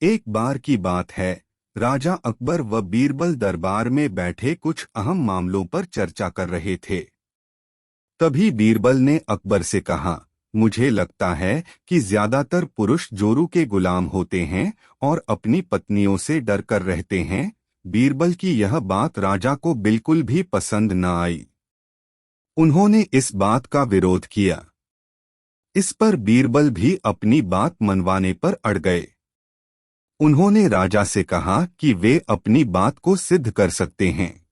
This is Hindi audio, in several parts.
एक बार की बात है, राजा अकबर व बीरबल दरबार में बैठे कुछ अहम मामलों पर चर्चा कर रहे थे। तभी बीरबल ने अकबर से कहा, मुझे लगता है कि ज्यादातर पुरुष जोरू के गुलाम होते हैं और अपनी पत्नियों से डर कर रहते हैं। बीरबल की यह बात राजा को बिल्कुल भी पसंद न आई। उन्होंने इस बात का विरोध किया। इस पर बीरबल भी अपनी बात मनवाने पर अड़ गए। उन्होंने राजा से कहा कि वे अपनी बात को सिद्ध कर सकते हैं,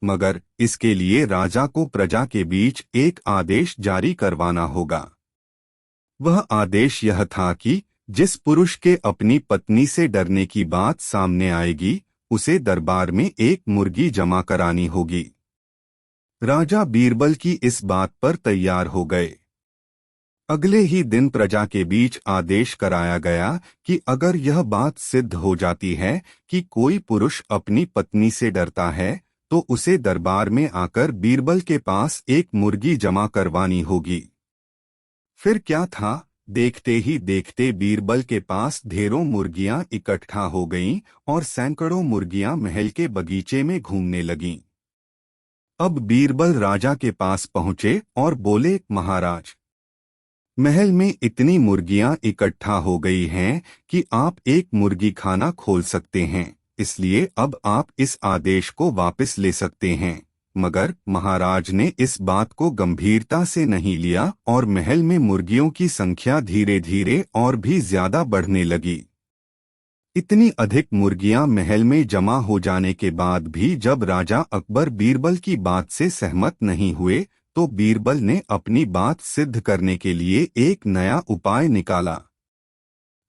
मगर इसके लिए राजा को प्रजा के बीच एक आदेश जारी करवाना होगा। वह आदेश यह था कि जिस पुरुष के अपनी पत्नी से डरने की बात सामने आएगी, उसे दरबार में एक मुर्गी जमा करानी होगी। राजा बीरबल की इस बात पर तैयार हो गए। अगले ही दिन प्रजा के बीच आदेश कराया गया कि अगर यह बात सिद्ध हो जाती है कि कोई पुरुष अपनी पत्नी से डरता है, तो उसे दरबार में आकर बीरबल के पास एक मुर्गी जमा करवानी होगी। फिर क्या था, देखते ही देखते बीरबल के पास ढेरों मुर्गियां इकट्ठा हो गईं और सैकड़ों मुर्गियां महल के बगीचे में घूमने लगीं। अब बीरबल राजा के पास पहुंचे और बोले, महाराज, महल में इतनी मुर्गियां इकट्ठा हो गई हैं कि आप एक मुर्गी खाना खोल सकते हैं, इसलिए अब आप इस आदेश को वापस ले सकते हैं। मगर महाराज ने इस बात को गंभीरता से नहीं लिया और महल में मुर्गियों की संख्या धीरे धीरे और भी ज्यादा बढ़ने लगी। इतनी अधिक मुर्गियां महल में जमा हो जाने के बाद भी जब राजा अकबर बीरबल की बात से सहमत नहीं हुए, तो बीरबल ने अपनी बात सिद्ध करने के लिए एक नया उपाय निकाला।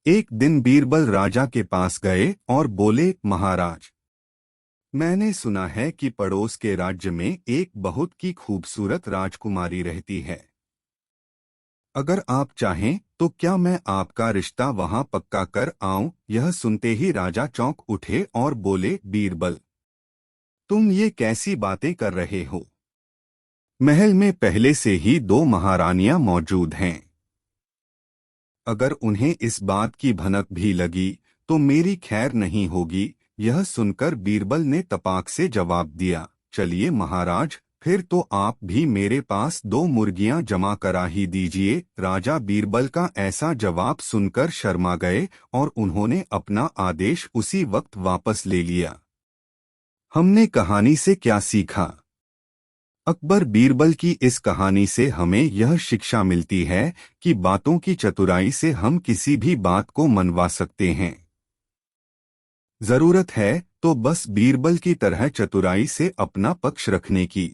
एक दिन बीरबल राजा के पास गए और बोले, महाराज, मैंने सुना है कि पड़ोस के राज्य में एक बहुत की खूबसूरत राजकुमारी रहती है। अगर आप चाहें तो क्या मैं आपका रिश्ता वहां पक्का कर आऊं? यह सुनते ही राजा चौंक उठे और बोले, बीरबल, तुम ये कैसी बातें कर रहे हो? महल में पहले से ही 2 महारानियां मौजूद हैं। अगर उन्हें इस बात की भनक भी लगी तो मेरी खैर नहीं होगी। यह सुनकर बीरबल ने तपाक से जवाब दिया, चलिए महाराज, फिर तो आप भी मेरे पास 2 मुर्गियां जमा करा ही दीजिए। राजा बीरबल का ऐसा जवाब सुनकर शर्मा गए और उन्होंने अपना आदेश उसी वक्त वापस ले लिया। हमने कहानी से क्या सीखा? अकबर बीरबल की इस कहानी से हमें यह शिक्षा मिलती है कि बातों की चतुराई से हम किसी भी बात को मनवा सकते हैं। जरूरत है तो बस बीरबल की तरह चतुराई से अपना पक्ष रखने की।